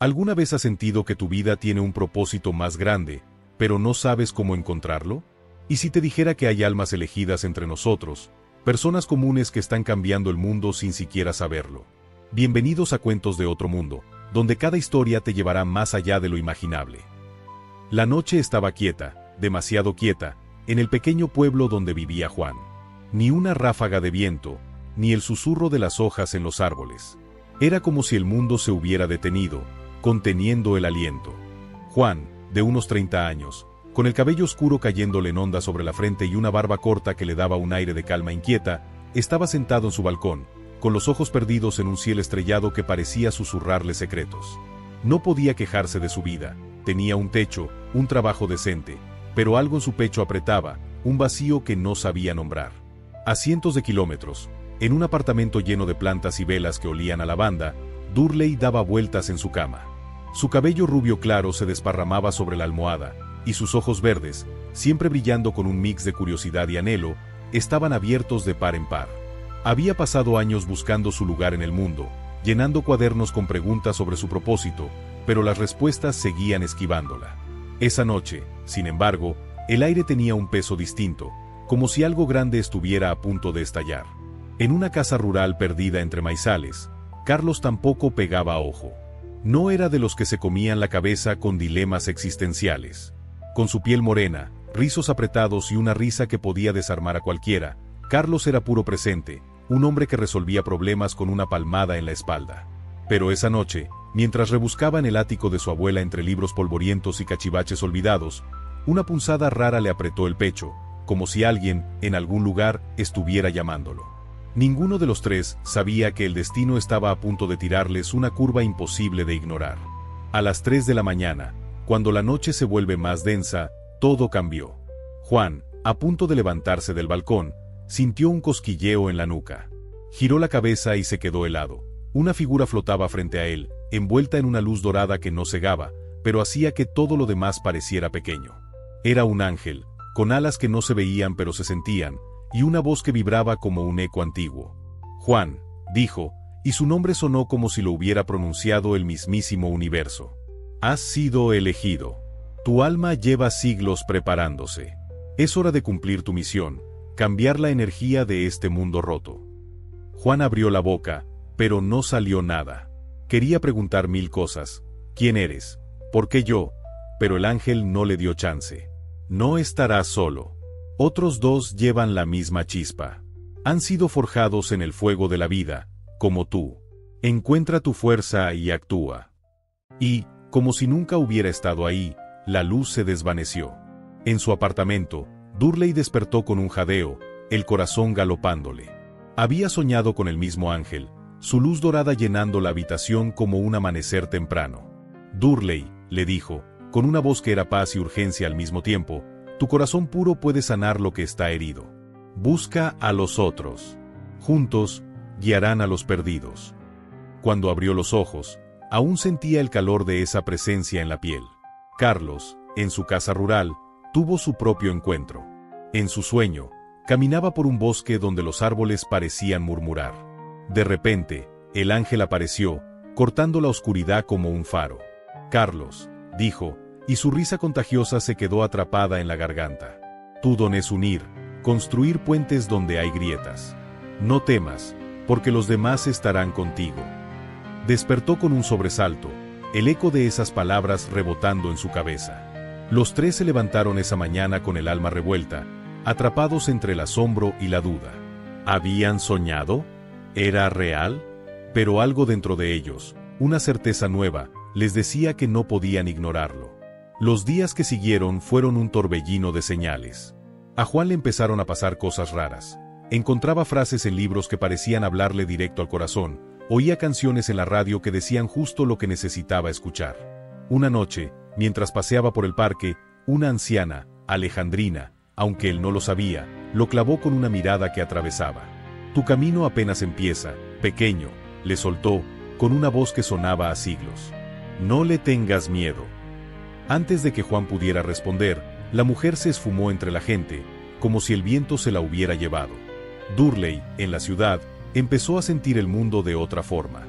¿Alguna vez has sentido que tu vida tiene un propósito más grande, pero no sabes cómo encontrarlo? ¿Y si te dijera que hay almas elegidas entre nosotros, personas comunes que están cambiando el mundo sin siquiera saberlo? Bienvenidos a Cuentos de Otro Mundo, donde cada historia te llevará más allá de lo imaginable. La noche estaba quieta, demasiado quieta, en el pequeño pueblo donde vivía Juan. Ni una ráfaga de viento, ni el susurro de las hojas en los árboles. Era como si el mundo se hubiera detenido, conteniendo el aliento. Juan, de unos 30 años, con el cabello oscuro cayéndole en onda sobre la frente y una barba corta que le daba un aire de calma inquieta, estaba sentado en su balcón, con los ojos perdidos en un cielo estrellado que parecía susurrarle secretos. No podía quejarse de su vida, tenía un techo, un trabajo decente, pero algo en su pecho apretaba, un vacío que no sabía nombrar. A cientos de kilómetros, en un apartamento lleno de plantas y velas que olían a lavanda, Durley daba vueltas en su cama. Su cabello rubio claro se desparramaba sobre la almohada, y sus ojos verdes, siempre brillando con un mix de curiosidad y anhelo, estaban abiertos de par en par. Había pasado años buscando su lugar en el mundo, llenando cuadernos con preguntas sobre su propósito, pero las respuestas seguían esquivándola. Esa noche, sin embargo, el aire tenía un peso distinto, como si algo grande estuviera a punto de estallar. En una casa rural perdida entre maizales, Carlos tampoco pegaba ojo. No era de los que se comían la cabeza con dilemas existenciales. Con su piel morena, rizos apretados y una risa que podía desarmar a cualquiera, Carlos era puro presente, un hombre que resolvía problemas con una palmada en la espalda. Pero esa noche, mientras rebuscaba en el ático de su abuela entre libros polvorientos y cachivaches olvidados, una punzada rara le apretó el pecho, como si alguien, en algún lugar, estuviera llamándolo. Ninguno de los tres sabía que el destino estaba a punto de tirarles una curva imposible de ignorar. A las 3 de la mañana, cuando la noche se vuelve más densa, todo cambió. Juan, a punto de levantarse del balcón, sintió un cosquilleo en la nuca. Giró la cabeza y se quedó helado. Una figura flotaba frente a él, envuelta en una luz dorada que no cegaba, pero hacía que todo lo demás pareciera pequeño. Era un ángel, con alas que no se veían pero se sentían, y una voz que vibraba como un eco antiguo. Juan, dijo, y su nombre sonó como si lo hubiera pronunciado el mismísimo universo. Has sido elegido. Tu alma lleva siglos preparándose. Es hora de cumplir tu misión, cambiar la energía de este mundo roto. Juan abrió la boca, pero no salió nada. Quería preguntar 1000 cosas. ¿Quién eres? ¿Por qué yo? Pero el ángel no le dio chance. No estarás solo. Otros 2 llevan la misma chispa. Han sido forjados en el fuego de la vida, como tú. Encuentra tu fuerza y actúa. Y, como si nunca hubiera estado ahí, la luz se desvaneció. En su apartamento, Durley despertó con un jadeo, el corazón galopándole. Había soñado con el mismo ángel, su luz dorada llenando la habitación como un amanecer temprano. Durley, le dijo, con una voz que era paz y urgencia al mismo tiempo, tu corazón puro puede sanar lo que está herido. Busca a los otros. Juntos, guiarán a los perdidos. Cuando abrió los ojos, aún sentía el calor de esa presencia en la piel. Carlos, en su casa rural, tuvo su propio encuentro. En su sueño, caminaba por un bosque donde los árboles parecían murmurar. De repente, el ángel apareció, cortando la oscuridad como un faro. Carlos, dijo, y su risa contagiosa se quedó atrapada en la garganta. Tu don es unir, construir puentes donde hay grietas. No temas, porque los demás estarán contigo. Despertó con un sobresalto, el eco de esas palabras rebotando en su cabeza. Los 3 se levantaron esa mañana con el alma revuelta, atrapados entre el asombro y la duda. ¿Habían soñado? ¿Era real? Pero algo dentro de ellos, una certeza nueva, les decía que no podían ignorarlo. Los días que siguieron fueron un torbellino de señales. A Juan le empezaron a pasar cosas raras. Encontraba frases en libros que parecían hablarle directo al corazón, oía canciones en la radio que decían justo lo que necesitaba escuchar. Una noche, mientras paseaba por el parque, una anciana, Alejandrina, aunque él no lo sabía, lo clavó con una mirada que atravesaba. Tu camino apenas empieza, pequeño, le soltó, con una voz que sonaba a siglos. No le tengas miedo. Antes de que Juan pudiera responder, la mujer se esfumó entre la gente, como si el viento se la hubiera llevado. Durley, en la ciudad, empezó a sentir el mundo de otra forma.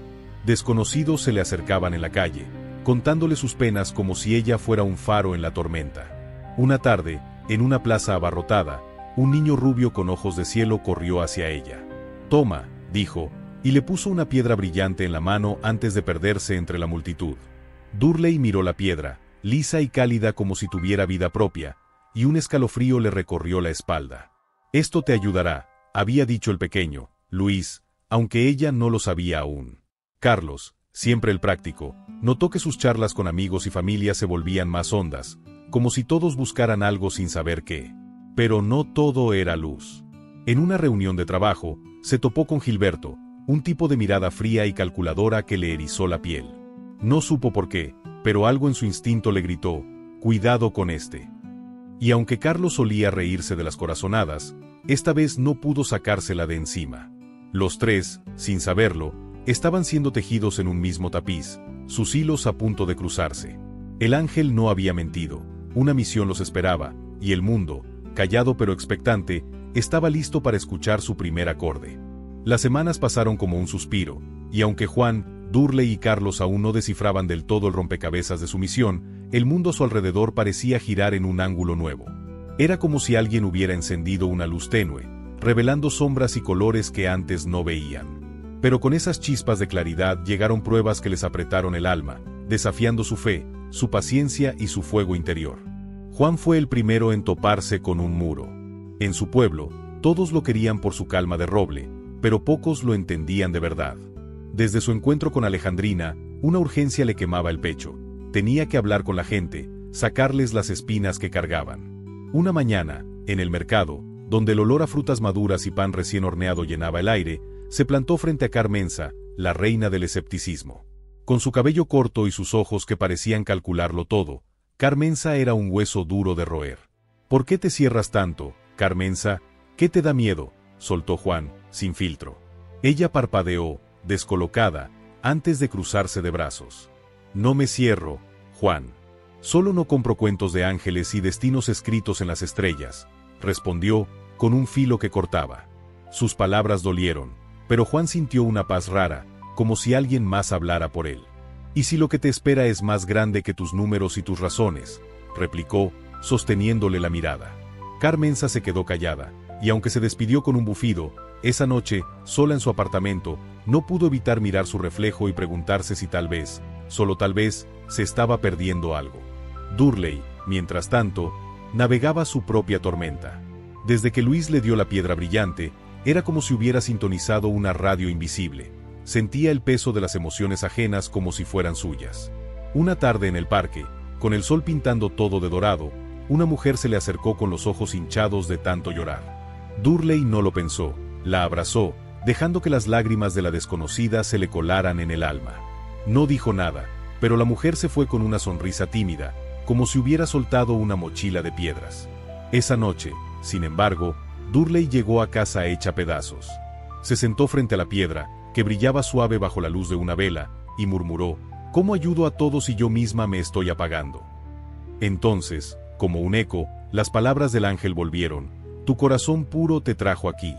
Desconocidos se le acercaban en la calle, contándole sus penas como si ella fuera un faro en la tormenta. Una tarde, en una plaza abarrotada, un niño rubio con ojos de cielo corrió hacia ella. «Toma», dijo, y le puso una piedra brillante en la mano antes de perderse entre la multitud. Durley miró la piedra, lisa y cálida como si tuviera vida propia, y un escalofrío le recorrió la espalda. «Esto te ayudará», había dicho el pequeño, Luis, aunque ella no lo sabía aún. Carlos, siempre el práctico, notó que sus charlas con amigos y familia se volvían más hondas, como si todos buscaran algo sin saber qué. Pero no todo era luz. En una reunión de trabajo, se topó con Gilberto, un tipo de mirada fría y calculadora que le erizó la piel. No supo por qué, pero algo en su instinto le gritó, «Cuidado con este». Y aunque Carlos solía reírse de las corazonadas, esta vez no pudo sacársela de encima. Los tres, sin saberlo, estaban siendo tejidos en un mismo tapiz, sus hilos a punto de cruzarse. El ángel no había mentido, una misión los esperaba, y el mundo, callado pero expectante, estaba listo para escuchar su primer acorde. Las semanas pasaron como un suspiro, y aunque Juan, Durley y Carlos aún no descifraban del todo el rompecabezas de su misión, el mundo a su alrededor parecía girar en un ángulo nuevo. Era como si alguien hubiera encendido una luz tenue, revelando sombras y colores que antes no veían. Pero con esas chispas de claridad llegaron pruebas que les apretaron el alma, desafiando su fe, su paciencia y su fuego interior. Juan fue el primero en toparse con un muro. En su pueblo, todos lo querían por su calma de roble, pero pocos lo entendían de verdad. Desde su encuentro con Alejandrina, una urgencia le quemaba el pecho. Tenía que hablar con la gente, sacarles las espinas que cargaban. Una mañana, en el mercado, donde el olor a frutas maduras y pan recién horneado llenaba el aire, se plantó frente a Carmenza, la reina del escepticismo. Con su cabello corto y sus ojos que parecían calcularlo todo, Carmenza era un hueso duro de roer. «¿Por qué te cierras tanto, Carmenza? ¿Qué te da miedo?», soltó Juan, sin filtro. Ella parpadeó, descolocada, antes de cruzarse de brazos. «No me cierro, Juan. Solo no compro cuentos de ángeles y destinos escritos en las estrellas», respondió, con un filo que cortaba. Sus palabras dolieron, pero Juan sintió una paz rara, como si alguien más hablara por él. «¿Y si lo que te espera es más grande que tus números y tus razones?», replicó, sosteniéndole la mirada. Carmenza se quedó callada, y aunque se despidió con un bufido, esa noche, sola en su apartamento, no pudo evitar mirar su reflejo y preguntarse si tal vez, solo tal vez, se estaba perdiendo algo. Durley, mientras tanto, navegaba su propia tormenta. Desde que Luis le dio la piedra brillante, era como si hubiera sintonizado una radio invisible. Sentía el peso de las emociones ajenas como si fueran suyas. Una tarde en el parque, con el sol pintando todo de dorado, una mujer se le acercó con los ojos hinchados de tanto llorar. Durley no lo pensó, la abrazó, dejando que las lágrimas de la desconocida se le colaran en el alma. No dijo nada, pero la mujer se fue con una sonrisa tímida, como si hubiera soltado una mochila de piedras. Esa noche, sin embargo, Durley llegó a casa hecha pedazos. Se sentó frente a la piedra, que brillaba suave bajo la luz de una vela, y murmuró, «¿Cómo ayudo a todos si yo misma me estoy apagando?». Entonces, como un eco, las palabras del ángel volvieron, «Tu corazón puro te trajo aquí».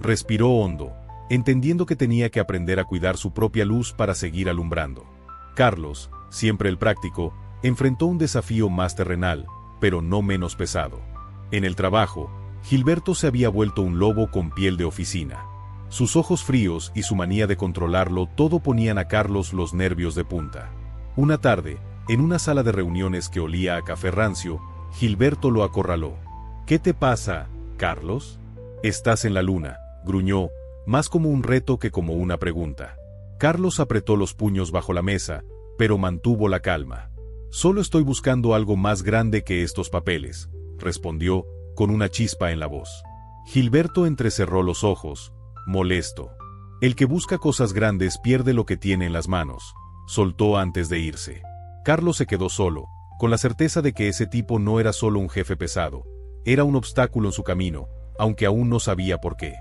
Respiró hondo, entendiendo que tenía que aprender a cuidar su propia luz para seguir alumbrando. Carlos, siempre el práctico, enfrentó un desafío más terrenal, pero no menos pesado. En el trabajo, Gilberto se había vuelto un lobo con piel de oficina. Sus ojos fríos y su manía de controlarlo todo ponían a Carlos los nervios de punta. Una tarde, en una sala de reuniones que olía a café rancio, Gilberto lo acorraló. «¿Qué te pasa, Carlos?». «Estás en la luna», gruñó, más como un reto que como una pregunta. Carlos apretó los puños bajo la mesa, pero mantuvo la calma. «Solo estoy buscando algo más grande que estos papeles», respondió, con una chispa en la voz. Gilberto entrecerró los ojos, molesto. «El que busca cosas grandes pierde lo que tiene en las manos», soltó antes de irse. Carlos se quedó solo, con la certeza de que ese tipo no era solo un jefe pesado, era un obstáculo en su camino, aunque aún no sabía por qué.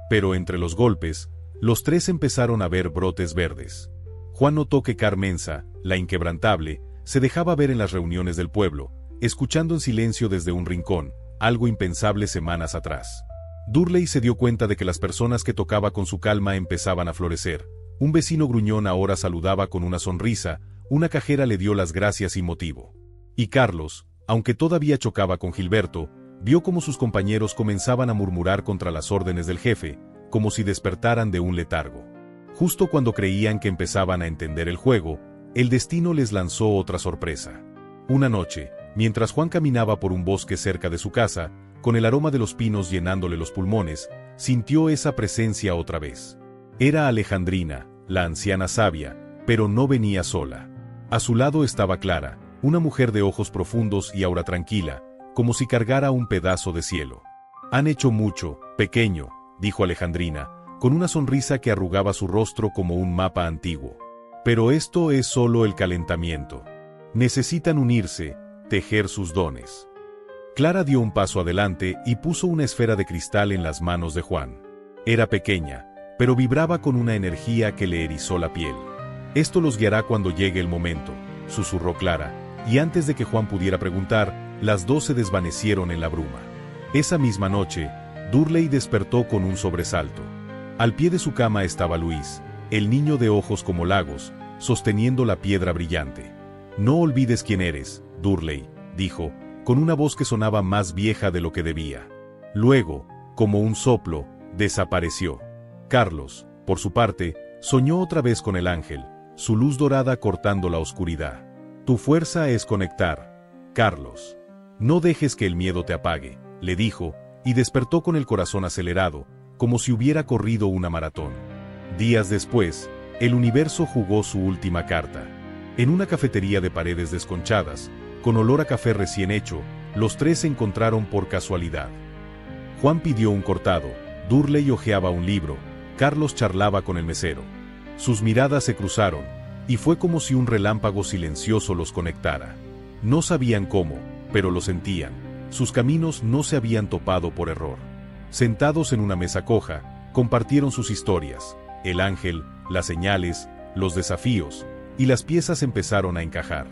Pero entre los golpes, los tres empezaron a ver brotes verdes. Juan notó que Carmenza, la inquebrantable, se dejaba ver en las reuniones del pueblo, escuchando en silencio desde un rincón, algo impensable semanas atrás. Durley se dio cuenta de que las personas que tocaba con su calma empezaban a florecer. Un vecino gruñón ahora saludaba con una sonrisa, una cajera le dio las gracias sin motivo. Y Carlos, aunque todavía chocaba con Gilberto, vio cómo sus compañeros comenzaban a murmurar contra las órdenes del jefe, como si despertaran de un letargo. Justo cuando creían que empezaban a entender el juego, el destino les lanzó otra sorpresa. Una noche, mientras Juan caminaba por un bosque cerca de su casa, con el aroma de los pinos llenándole los pulmones, sintió esa presencia otra vez. Era Alejandrina, la anciana sabia, pero no venía sola. A su lado estaba Clara, una mujer de ojos profundos y aura tranquila, como si cargara un pedazo de cielo. «Han hecho mucho, pequeño», dijo Alejandrina, con una sonrisa que arrugaba su rostro como un mapa antiguo. «Pero esto es solo el calentamiento. Necesitan unirse, tejer sus dones». Clara dio un paso adelante y puso una esfera de cristal en las manos de Juan. Era pequeña, pero vibraba con una energía que le erizó la piel. «Esto los guiará cuando llegue el momento», susurró Clara, y antes de que Juan pudiera preguntar, las dos se desvanecieron en la bruma. Esa misma noche, Durley despertó con un sobresalto. Al pie de su cama estaba Luis, el niño de ojos como lagos, sosteniendo la piedra brillante. «No olvides quién eres, Durley», dijo, con una voz que sonaba más vieja de lo que debía. Luego, como un soplo, desapareció. Carlos, por su parte, soñó otra vez con el ángel, su luz dorada cortando la oscuridad. «Tu fuerza es conectar, Carlos. No dejes que el miedo te apague», le dijo, y despertó con el corazón acelerado, como si hubiera corrido una maratón. Días después, el universo jugó su última carta. En una cafetería de paredes desconchadas, con olor a café recién hecho, los tres se encontraron por casualidad. Juan pidió un cortado, Durley hojeaba un libro, Carlos charlaba con el mesero. Sus miradas se cruzaron, y fue como si un relámpago silencioso los conectara. No sabían cómo, pero lo sentían. Sus caminos no se habían topado por error. Sentados en una mesa coja, compartieron sus historias, el ángel, las señales, los desafíos, y las piezas empezaron a encajar.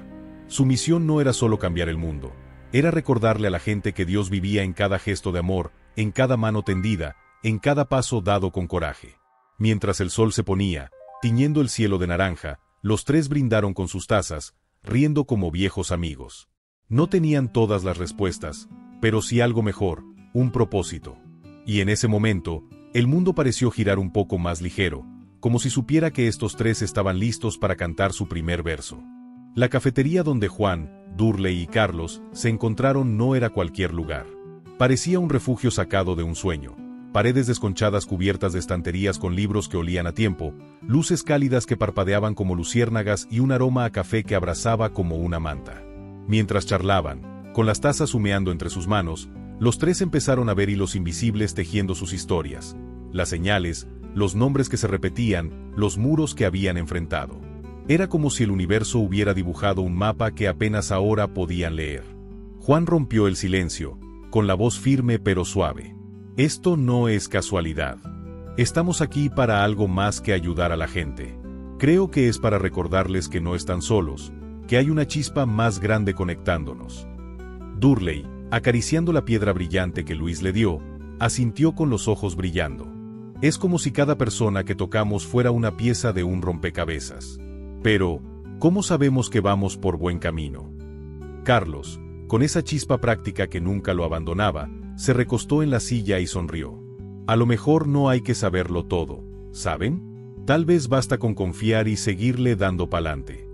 Su misión no era solo cambiar el mundo, era recordarle a la gente que Dios vivía en cada gesto de amor, en cada mano tendida, en cada paso dado con coraje. Mientras el sol se ponía, tiñendo el cielo de naranja, los tres brindaron con sus tazas, riendo como viejos amigos. No tenían todas las respuestas, pero sí algo mejor, un propósito. Y en ese momento, el mundo pareció girar un poco más ligero, como si supiera que estos tres estaban listos para cantar su primer verso. La cafetería donde Juan, Durley y Carlos se encontraron no era cualquier lugar. Parecía un refugio sacado de un sueño. Paredes desconchadas cubiertas de estanterías con libros que olían a tiempo, luces cálidas que parpadeaban como luciérnagas y un aroma a café que abrazaba como una manta. Mientras charlaban, con las tazas humeando entre sus manos, los tres empezaron a ver hilos invisibles tejiendo sus historias, las señales, los nombres que se repetían, los muros que habían enfrentado. Era como si el universo hubiera dibujado un mapa que apenas ahora podían leer. Juan rompió el silencio, con la voz firme pero suave. «Esto no es casualidad. Estamos aquí para algo más que ayudar a la gente. Creo que es para recordarles que no están solos, que hay una chispa más grande conectándonos». Durley, acariciando la piedra brillante que Luis le dio, asintió con los ojos brillando. «Es como si cada persona que tocamos fuera una pieza de un rompecabezas. Pero, ¿cómo sabemos que vamos por buen camino?». Carlos, con esa chispa práctica que nunca lo abandonaba, se recostó en la silla y sonrió. «A lo mejor no hay que saberlo todo, ¿saben? Tal vez basta con confiar y seguirle dando pa'lante».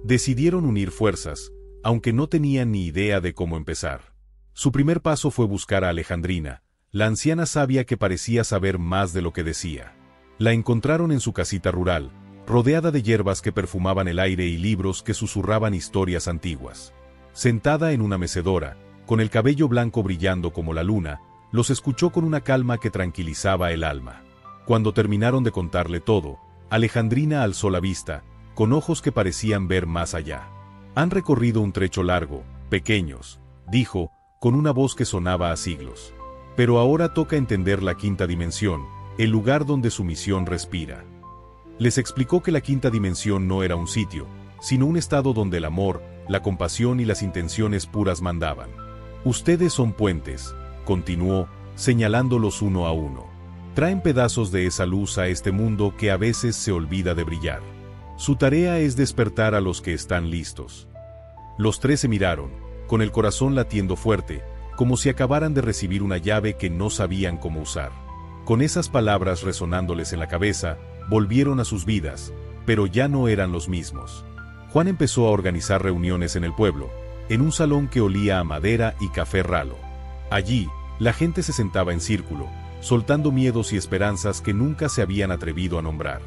Decidieron unir fuerzas, aunque no tenían ni idea de cómo empezar. Su primer paso fue buscar a Alejandrina, la anciana sabia que parecía saber más de lo que decía. La encontraron en su casita rural, rodeada de hierbas que perfumaban el aire y libros que susurraban historias antiguas. Sentada en una mecedora, con el cabello blanco brillando como la luna, los escuchó con una calma que tranquilizaba el alma. Cuando terminaron de contarle todo, Alejandrina alzó la vista, con ojos que parecían ver más allá. «Han recorrido un trecho largo, pequeños», dijo, con una voz que sonaba a siglos. «Pero ahora toca entender la quinta dimensión, el lugar donde su misión respira». Les explicó que la quinta dimensión no era un sitio, sino un estado donde el amor, la compasión y las intenciones puras mandaban. «Ustedes son puentes», continuó, señalándolos uno a uno. «Traen pedazos de esa luz a este mundo que a veces se olvida de brillar. Su tarea es despertar a los que están listos. Los tres se miraron, con el corazón latiendo fuerte, como si acabaran de recibir una llave que no sabían cómo usar. Con esas palabras resonándoles en la cabeza, volvieron a sus vidas, pero ya no eran los mismos. Juan empezó a organizar reuniones en el pueblo, en un salón que olía a madera y café ralo. Allí, la gente se sentaba en círculo, soltando miedos y esperanzas que nunca se habían atrevido a nombrar.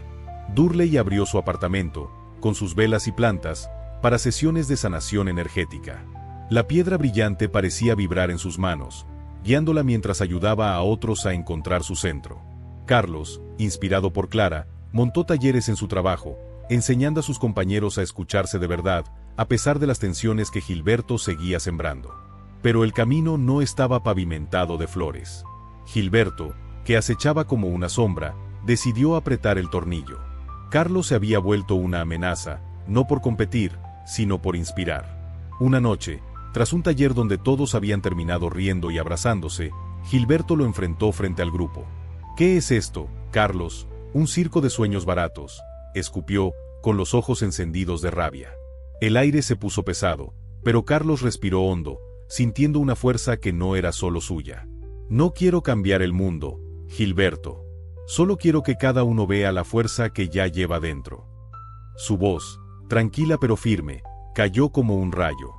Durley abrió su apartamento, con sus velas y plantas, para sesiones de sanación energética. La piedra brillante parecía vibrar en sus manos, guiándola mientras ayudaba a otros a encontrar su centro. Carlos, inspirado por Clara, montó talleres en su trabajo, enseñando a sus compañeros a escucharse de verdad, a pesar de las tensiones que Gilberto seguía sembrando. Pero el camino no estaba pavimentado de flores. Gilberto, que acechaba como una sombra, decidió apretar el tornillo. Carlos se había vuelto una amenaza, no por competir, sino por inspirar. Una noche, tras un taller donde todos habían terminado riendo y abrazándose, Gilberto lo enfrentó frente al grupo. «¿Qué es esto, Carlos? Un circo de sueños baratos», escupió, con los ojos encendidos de rabia. El aire se puso pesado, pero Carlos respiró hondo, sintiendo una fuerza que no era solo suya. «No quiero cambiar el mundo, Gilberto. Solo quiero que cada uno vea la fuerza que ya lleva dentro». Su voz, tranquila pero firme, cayó como un rayo.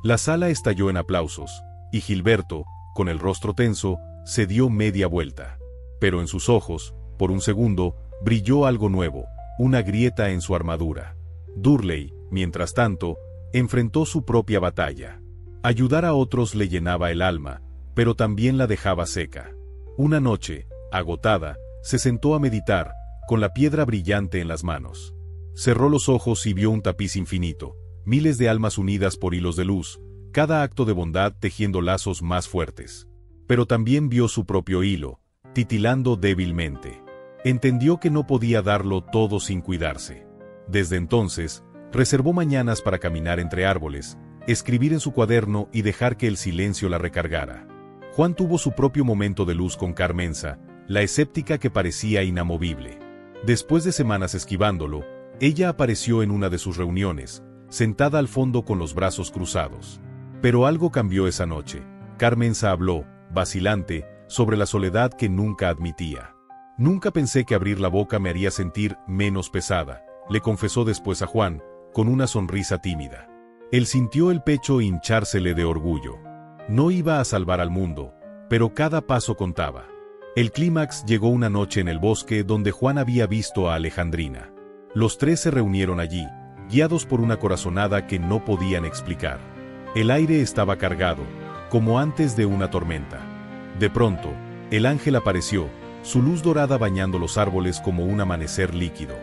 La sala estalló en aplausos, y Gilberto, con el rostro tenso, se dio media vuelta. Pero en sus ojos, por un segundo, brilló algo nuevo, una grieta en su armadura. Durley, mientras tanto, enfrentó su propia batalla. Ayudar a otros le llenaba el alma, pero también la dejaba seca. Una noche, agotada, se sentó a meditar, con la piedra brillante en las manos. Cerró los ojos y vio un tapiz infinito, miles de almas unidas por hilos de luz, cada acto de bondad tejiendo lazos más fuertes. Pero también vio su propio hilo, titilando débilmente. Entendió que no podía darlo todo sin cuidarse. Desde entonces, reservó mañanas para caminar entre árboles, escribir en su cuaderno y dejar que el silencio la recargara. Juan tuvo su propio momento de luz con Carmenza, la escéptica que parecía inamovible. Después de semanas esquivándolo, ella apareció en una de sus reuniones, sentada al fondo con los brazos cruzados. Pero algo cambió esa noche. Carmenza habló, vacilante, sobre la soledad que nunca admitía. «Nunca pensé que abrir la boca me haría sentir menos pesada», le confesó después a Juan, con una sonrisa tímida. Él sintió el pecho hinchársele de orgullo. No iba a salvar al mundo, pero cada paso contaba. El clímax llegó una noche en el bosque donde Juan había visto a Alejandrina. Los tres se reunieron allí, guiados por una corazonada que no podían explicar. El aire estaba cargado, como antes de una tormenta. De pronto, el ángel apareció, su luz dorada bañando los árboles como un amanecer líquido.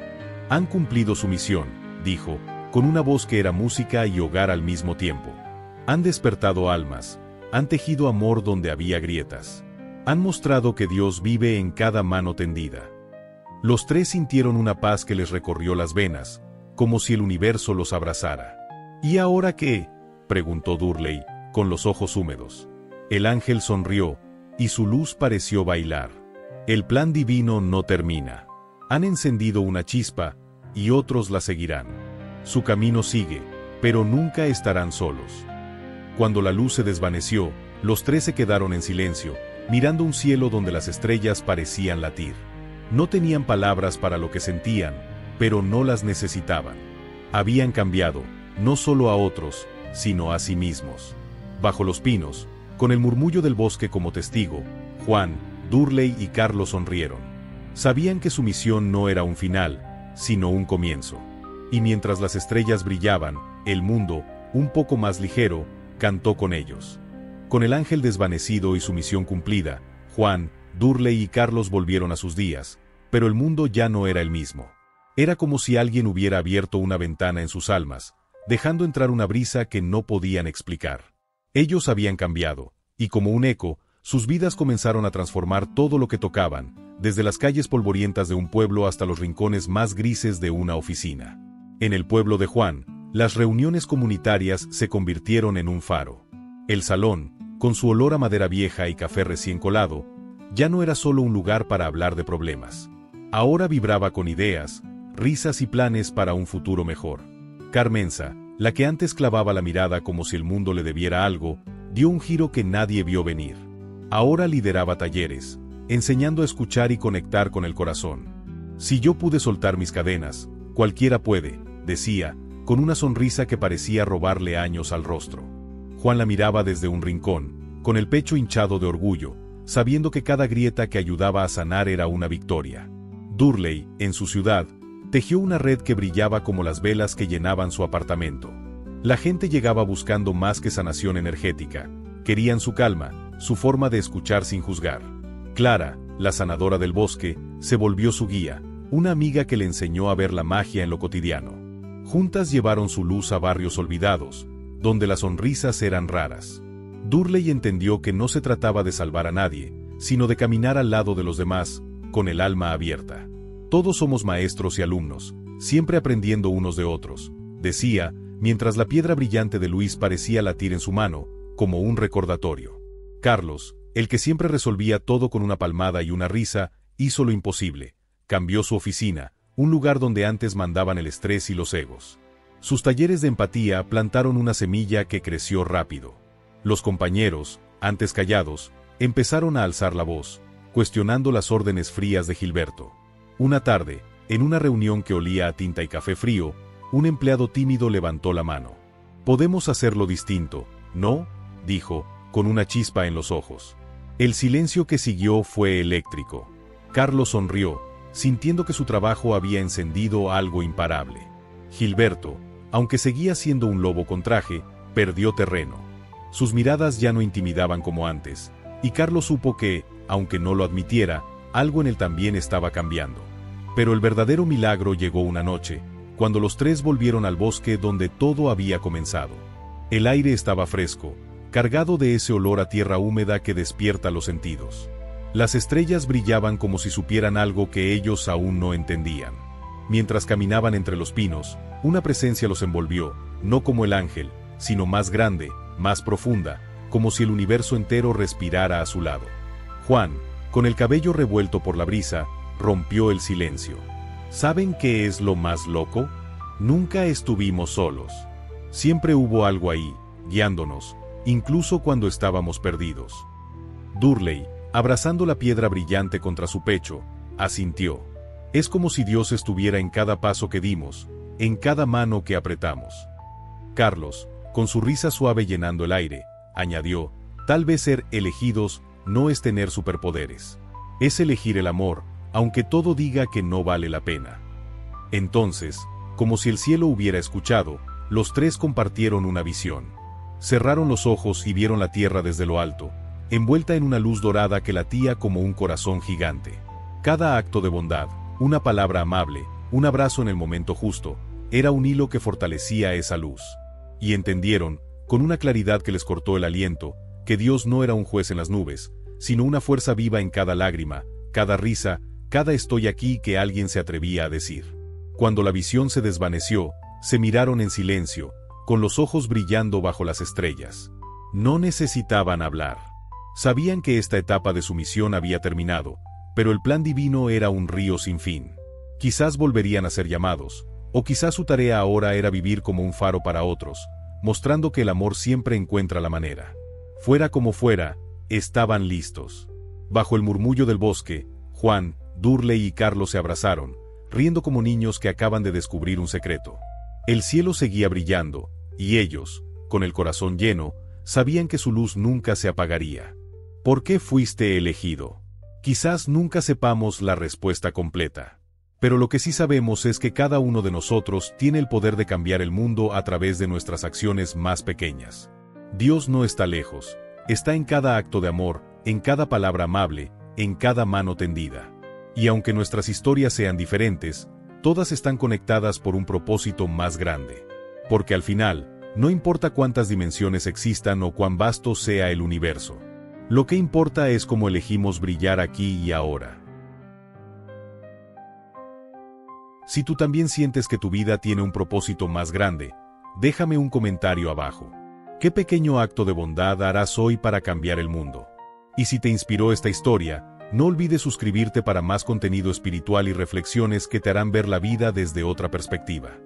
«Han cumplido su misión», dijo, con una voz que era música y hogar al mismo tiempo. «Han despertado almas, han tejido amor donde había grietas. Han mostrado que Dios vive en cada mano tendida». Los tres sintieron una paz que les recorrió las venas, como si el universo los abrazara. «¿Y ahora qué?», preguntó Durley, con los ojos húmedos. El ángel sonrió, y su luz pareció bailar. «El plan divino no termina. Han encendido una chispa, y otros la seguirán. Su camino sigue, pero nunca estarán solos». Cuando la luz se desvaneció, los tres se quedaron en silencio, mirando un cielo donde las estrellas parecían latir. No tenían palabras para lo que sentían, pero no las necesitaban. Habían cambiado, no solo a otros, sino a sí mismos. Bajo los pinos, con el murmullo del bosque como testigo, Juan, Durley y Carlos sonrieron. Sabían que su misión no era un final, sino un comienzo. Y mientras las estrellas brillaban, el mundo, un poco más ligero, cantó con ellos. Con el ángel desvanecido y su misión cumplida, Juan, Durley y Carlos volvieron a sus días, pero el mundo ya no era el mismo. Era como si alguien hubiera abierto una ventana en sus almas, dejando entrar una brisa que no podían explicar. Ellos habían cambiado, y como un eco, sus vidas comenzaron a transformar todo lo que tocaban, desde las calles polvorientas de un pueblo hasta los rincones más grises de una oficina. En el pueblo de Juan, las reuniones comunitarias se convirtieron en un faro. El salón, con su olor a madera vieja y café recién colado, ya no era solo un lugar para hablar de problemas. Ahora vibraba con ideas, risas y planes para un futuro mejor. Carmenza, la que antes clavaba la mirada como si el mundo le debiera algo, dio un giro que nadie vio venir. Ahora lideraba talleres, enseñando a escuchar y conectar con el corazón. Si yo pude soltar mis cadenas, cualquiera puede, decía, con una sonrisa que parecía robarle años al rostro. Juan la miraba desde un rincón, con el pecho hinchado de orgullo, sabiendo que cada grieta que ayudaba a sanar era una victoria. Durley, en su ciudad, tejió una red que brillaba como las velas que llenaban su apartamento. La gente llegaba buscando más que sanación energética, querían su calma, su forma de escuchar sin juzgar. Clara, la sanadora del bosque, se volvió su guía, una amiga que le enseñó a ver la magia en lo cotidiano. Juntas llevaron su luz a barrios olvidados, donde las sonrisas eran raras. Durley entendió que no se trataba de salvar a nadie, sino de caminar al lado de los demás, con el alma abierta. Todos somos maestros y alumnos, siempre aprendiendo unos de otros, decía, mientras la piedra brillante de Luis parecía latir en su mano, como un recordatorio. Carlos, el que siempre resolvía todo con una palmada y una risa, hizo lo imposible. Cambió su oficina, un lugar donde antes mandaban el estrés y los egos. Sus talleres de empatía plantaron una semilla que creció rápido. Los compañeros, antes callados, empezaron a alzar la voz, cuestionando las órdenes frías de Gilberto. Una tarde, en una reunión que olía a tinta y café frío, un empleado tímido levantó la mano. «Podemos hacerlo distinto, ¿no?», dijo, con una chispa en los ojos. El silencio que siguió fue eléctrico. Carlos sonrió, sintiendo que su trabajo había encendido algo imparable. Gilberto, aunque seguía siendo un lobo con traje, perdió terreno. Sus miradas ya no intimidaban como antes, y Carlos supo que, aunque no lo admitiera, algo en él también estaba cambiando. Pero el verdadero milagro llegó una noche, cuando los tres volvieron al bosque donde todo había comenzado. El aire estaba fresco, cargado de ese olor a tierra húmeda que despierta los sentidos. Las estrellas brillaban como si supieran algo que ellos aún no entendían. Mientras caminaban entre los pinos, una presencia los envolvió, no como el ángel, sino más grande, más profunda, como si el universo entero respirara a su lado. Juan, con el cabello revuelto por la brisa, rompió el silencio. ¿Saben qué es lo más loco? Nunca estuvimos solos. Siempre hubo algo ahí, guiándonos, incluso cuando estábamos perdidos. Durley, abrazando la piedra brillante contra su pecho, asintió. Es como si Dios estuviera en cada paso que dimos, en cada mano que apretamos. Carlos, con su risa suave llenando el aire, añadió, tal vez ser elegidos no es tener superpoderes. Es elegir el amor, aunque todo diga que no vale la pena. Entonces, como si el cielo hubiera escuchado, los tres compartieron una visión. Cerraron los ojos y vieron la tierra desde lo alto, envuelta en una luz dorada que latía como un corazón gigante. Cada acto de bondad, una palabra amable, un abrazo en el momento justo, era un hilo que fortalecía esa luz. Y entendieron, con una claridad que les cortó el aliento, que Dios no era un juez en las nubes, sino una fuerza viva en cada lágrima, cada risa, cada estoy aquí que alguien se atrevía a decir. Cuando la visión se desvaneció, se miraron en silencio, con los ojos brillando bajo las estrellas. No necesitaban hablar. Sabían que esta etapa de su misión había terminado, pero el plan divino era un río sin fin. Quizás volverían a ser llamados, o quizás su tarea ahora era vivir como un faro para otros, mostrando que el amor siempre encuentra la manera. Fuera como fuera, estaban listos. Bajo el murmullo del bosque, Juan, Durley y Carlos se abrazaron, riendo como niños que acaban de descubrir un secreto. El cielo seguía brillando, y ellos, con el corazón lleno, sabían que su luz nunca se apagaría. ¿Por qué fuiste elegido? Quizás nunca sepamos la respuesta completa. Pero lo que sí sabemos es que cada uno de nosotros tiene el poder de cambiar el mundo a través de nuestras acciones más pequeñas. Dios no está lejos, está en cada acto de amor, en cada palabra amable, en cada mano tendida. Y aunque nuestras historias sean diferentes, todas están conectadas por un propósito más grande. Porque al final, no importa cuántas dimensiones existan o cuán vasto sea el universo. Lo que importa es cómo elegimos brillar aquí y ahora. Si tú también sientes que tu vida tiene un propósito más grande, déjame un comentario abajo. ¿Qué pequeño acto de bondad harás hoy para cambiar el mundo? Y si te inspiró esta historia, No olvides suscribirte para más contenido espiritual y reflexiones que te harán ver la vida desde otra perspectiva.